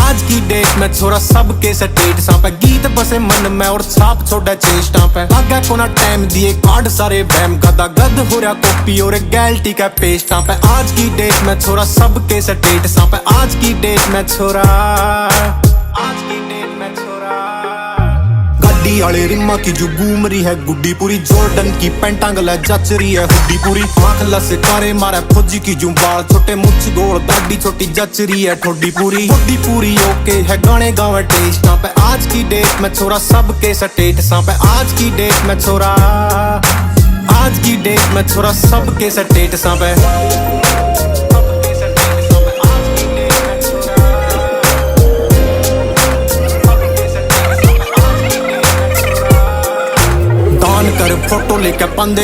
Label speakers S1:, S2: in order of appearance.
S1: आज की डेट में छोरा सबके स्टेट सा पे गीत बसे मन में और छाप छोड़ा चेष्टा पे आगे कोना टाइम दिए कार्ड सारे बैम गदा गद हो रहा कॉपी और गैलटी का पेस्टा पे आज की डेट में छोरा सबके स्टेट सा पे आज की डेट में छोरा गड्डी वाले रिम्मा की जो घूम रही है गुड्डी पूरी जॉर्डन की पैंटा गला जच रही है हुड्डी पूरी आंख लस कारे मारे फौजी की जो बाल छोटे मुछ गोल दाढ़ी छोटी जच रही है ठोडी पूरी ओके है गाने गावे टेस्टा पे आज की डेट में छोरा सबके स्टेट सा पे आज की डेट में छोरा सबके स्टेट सा पे कर फोटो लेके पंदे